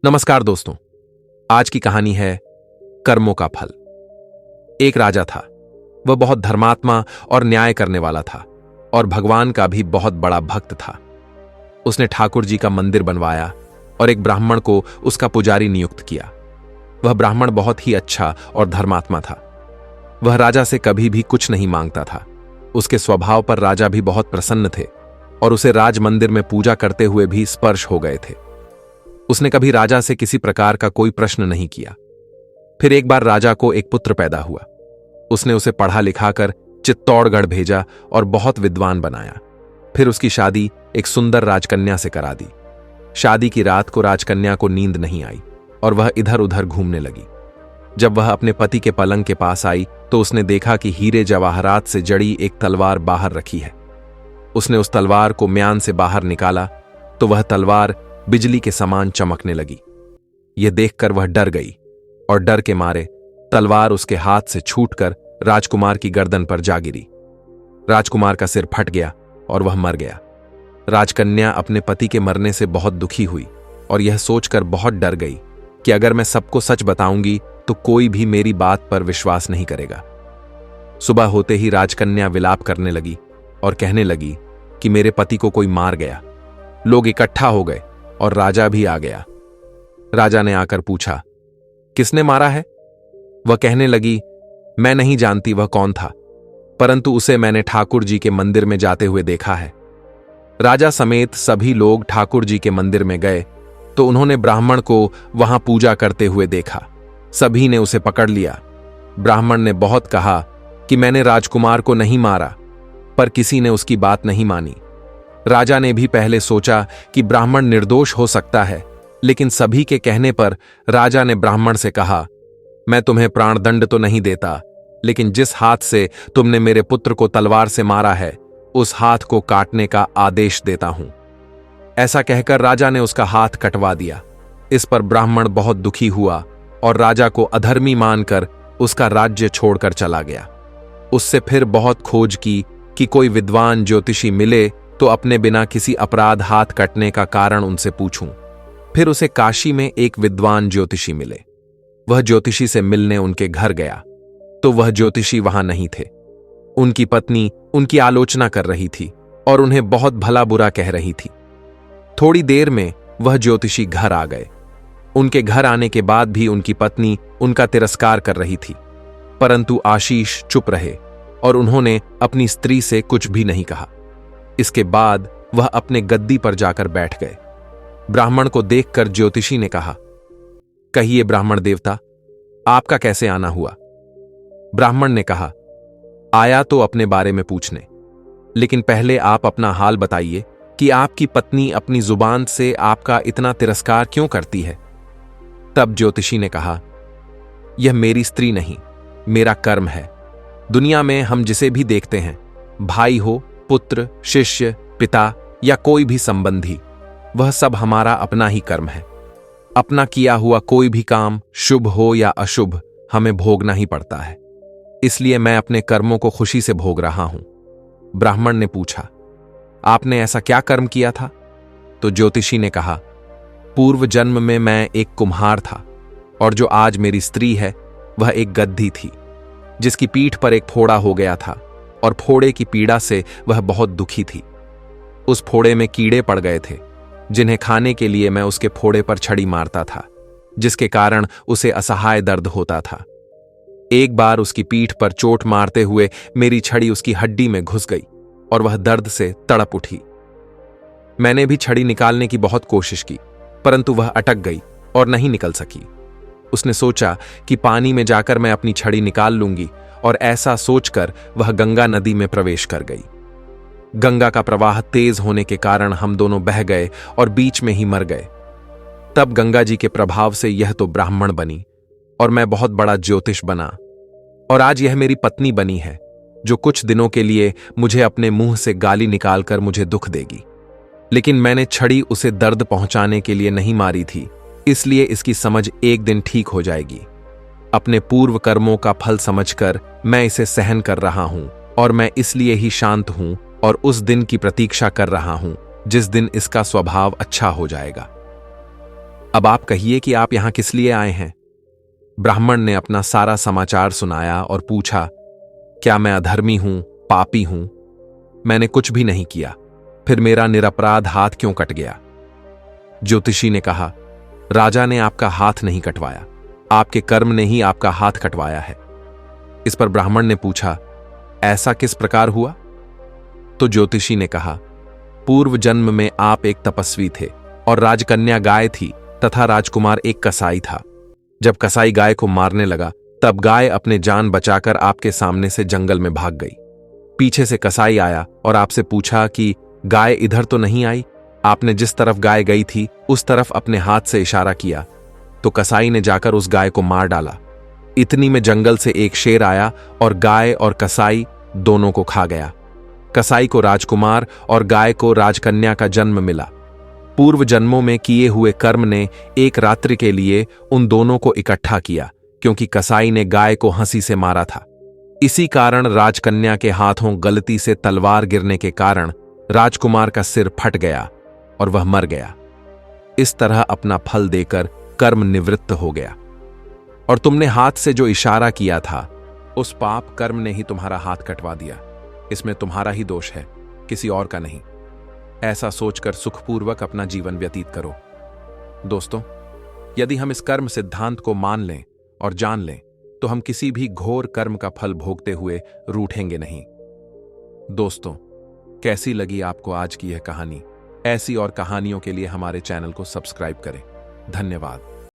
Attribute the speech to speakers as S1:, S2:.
S1: नमस्कार दोस्तों। आज की कहानी है कर्मों का फल। एक राजा था। वह बहुत धर्मात्मा और न्याय करने वाला था और भगवान का भी बहुत बड़ा भक्त था। उसने ठाकुर जी का मंदिर बनवाया और एक ब्राह्मण को उसका पुजारी नियुक्त किया। वह ब्राह्मण बहुत ही अच्छा और धर्मात्मा था। वह राजा से कभी भी कुछ नहीं मांगता था। उसके स्वभाव पर राजा भी बहुत प्रसन्न थे और उसे राज मंदिर में पूजा करते हुए भी स्पर्श हो गए थे। उसने कभी राजा से किसी प्रकार का कोई प्रश्न नहीं किया। फिर एक बार राजा को एक पुत्र पैदा हुआ। उसने उसे पढ़ा लिखाकर चित्तौड़गढ़ भेजा और बहुत विद्वान बनाया। फिर उसकी शादी एक सुंदर राजकन्या से करा दी। शादी की रात को राजकन्या को नींद नहीं आई और वह इधर उधर घूमने लगी। जब वह अपने पति के पलंग के पास आई तो उसने देखा कि हीरे जवाहरात से जड़ी एक तलवार बाहर रखी है। उसने उस तलवार को म्यान से बाहर निकाला तो वह तलवार बिजली के समान चमकने लगी। यह देखकर वह डर गई और डर के मारे तलवार उसके हाथ से छूटकर राजकुमार की गर्दन पर जा गिरी। राजकुमार का सिर फट गया और वह मर गया। राजकन्या अपने पति के मरने से बहुत दुखी हुई और यह सोचकर बहुत डर गई कि अगर मैं सबको सच बताऊंगी तो कोई भी मेरी बात पर विश्वास नहीं करेगा। सुबह होते ही राजकन्या विलाप करने लगी और कहने लगी कि मेरे पति को कोई मार गया। लोग इकट्ठा हो गए और राजा भी आ गया। राजा ने आकर पूछा, किसने मारा है? वह कहने लगी, मैं नहीं जानती वह कौन था, परंतु उसे मैंने ठाकुर जी के मंदिर में जाते हुए देखा है। राजा समेत सभी लोग ठाकुर जी के मंदिर में गए तो उन्होंने ब्राह्मण को वहां पूजा करते हुए देखा। सभी ने उसे पकड़ लिया। ब्राह्मण ने बहुत कहा कि मैंने राजकुमार को नहीं मारा, पर किसी ने उसकी बात नहीं मानी। राजा ने भी पहले सोचा कि ब्राह्मण निर्दोष हो सकता है, लेकिन सभी के कहने पर राजा ने ब्राह्मण से कहा, मैं तुम्हें प्राणदंड तो नहीं देता, लेकिन जिस हाथ से तुमने मेरे पुत्र को तलवार से मारा है उस हाथ को काटने का आदेश देता हूं। ऐसा कहकर राजा ने उसका हाथ कटवा दिया। इस पर ब्राह्मण बहुत दुखी हुआ और राजा को अधर्मी मानकर उसका राज्य छोड़कर चला गया। उससे फिर बहुत खोज की कि कोई विद्वान ज्योतिषी मिले तो अपने बिना किसी अपराध हाथ कटने का कारण उनसे पूछूं। फिर उसे काशी में एक विद्वान ज्योतिषी मिले। वह ज्योतिषी से मिलने उनके घर गया तो वह ज्योतिषी वहां नहीं थे। उनकी पत्नी उनकी आलोचना कर रही थी और उन्हें बहुत भला बुरा कह रही थी। थोड़ी देर में वह ज्योतिषी घर आ गए। उनके घर आने के बाद भी उनकी पत्नी उनका तिरस्कार कर रही थी, परंतु आशीष चुप रहे और उन्होंने अपनी स्त्री से कुछ भी नहीं कहा। इसके बाद वह अपने गद्दी पर जाकर बैठ गए। ब्राह्मण को देखकर ज्योतिषी ने कहा, कहिए ब्राह्मण देवता, आपका कैसे आना हुआ? ब्राह्मण ने कहा, आया तो अपने बारे में पूछने, लेकिन पहले आप अपना हाल बताइए कि आपकी पत्नी अपनी जुबान से आपका इतना तिरस्कार क्यों करती है? तब ज्योतिषी ने कहा, यह मेरी स्त्री नहीं, मेरा कर्म है। दुनिया में हम जिसे भी देखते हैं, भाई हो, पुत्र, शिष्य, पिता या कोई भी संबंधी, वह सब हमारा अपना ही कर्म है। अपना किया हुआ कोई भी काम शुभ हो या अशुभ हमें भोगना ही पड़ता है। इसलिए मैं अपने कर्मों को खुशी से भोग रहा हूं। ब्राह्मण ने पूछा, आपने ऐसा क्या कर्म किया था? तो ज्योतिषी ने कहा, पूर्व जन्म में मैं एक कुम्हार था और जो आज मेरी स्त्री है वह एक गद्दी थी, जिसकी पीठ पर एक फोड़ा हो गया था और फोड़े की पीड़ा से वह बहुत दुखी थी। उस फोड़े में कीड़े पड़ गए थे, जिन्हें खाने के लिए मैं उसके फोड़े पर छड़ी मारता था, जिसके कारण उसे असहाय दर्द होता था। एक बार उसकी पीठ पर चोट मारते हुए मेरी छड़ी उसकी हड्डी में घुस गई और वह दर्द से तड़प उठी। मैंने भी छड़ी निकालने की बहुत कोशिश की, परंतु वह अटक गई और नहीं निकल सकी। उसने सोचा कि पानी में जाकर मैं अपनी छड़ी निकाल लूंगी, और ऐसा सोचकर वह गंगा नदी में प्रवेश कर गई। गंगा का प्रवाह तेज होने के कारण हम दोनों बह गए और बीच में ही मर गए। तब गंगा जी के प्रभाव से यह तो ब्राह्मण बनी और मैं बहुत बड़ा ज्योतिष बना, और आज यह मेरी पत्नी बनी है, जो कुछ दिनों के लिए मुझे अपने मुंह से गाली निकालकर मुझे दुख देगी। लेकिन मैंने छड़ी उसे दर्द पहुंचाने के लिए नहीं मारी थी, इसलिए इसकी समझ एक दिन ठीक हो जाएगी। अपने पूर्व कर्मों का फल समझकर मैं इसे सहन कर रहा हूं, और मैं इसलिए ही शांत हूं और उस दिन की प्रतीक्षा कर रहा हूं जिस दिन इसका स्वभाव अच्छा हो जाएगा। अब आप कहिए कि आप यहां किस लिए आए हैं। ब्राह्मण ने अपना सारा समाचार सुनाया और पूछा, क्या मैं अधर्मी हूं, पापी हूं? मैंने कुछ भी नहीं किया, फिर मेरा निरपराध हाथ क्यों कट गया? ज्योतिषी ने कहा, राजा ने आपका हाथ नहीं कटवाया, आपके कर्म ने ही आपका हाथ कटवाया है। इस पर ब्राह्मण ने पूछा, ऐसा किस प्रकार हुआ? तो ज्योतिषी ने कहा, पूर्व जन्म में आप एक तपस्वी थे और राजकन्या गाय थी तथा राजकुमार एक कसाई था। जब कसाई गाय को मारने लगा, तब गाय अपने जान बचाकर आपके सामने से जंगल में भाग गई। पीछे से कसाई आया और आपसे पूछा कि गाय इधर तो नहीं आई। आपने जिस तरफ गाय गई थी उस तरफ अपने हाथ से इशारा किया, तो कसाई ने जाकर उस गाय को मार डाला। इतनी में जंगल से एक शेर आया और गाय और कसाई दोनों को खा गया। कसाई को राजकुमार और गाय को राजकन्या का जन्म मिला। पूर्व जन्मों में किए हुए कर्म ने एक रात्रि के लिए उन दोनों को इकट्ठा किया, क्योंकि कसाई ने गाय को हंसी से मारा था। इसी कारण राजकन्या के हाथों गलती से तलवार गिरने के कारण राजकुमार का सिर फट गया और वह मर गया। इस तरह अपना फल देकर कर्म निवृत्त हो गया। और तुमने हाथ से जो इशारा किया था, उस पाप कर्म ने ही तुम्हारा हाथ कटवा दिया। इसमें तुम्हारा ही दोष है, किसी और का नहीं। ऐसा सोचकर सुखपूर्वक अपना जीवन व्यतीत करो। दोस्तों, यदि हम इस कर्म सिद्धांत को मान लें और जान लें, तो हम किसी भी घोर कर्म का फल भोगते हुए रूठेंगे नहीं। दोस्तों, कैसी लगी आपको आज की यह कहानी? ऐसी और कहानियों के लिए हमारे चैनल को सब्सक्राइब करें। धन्यवाद।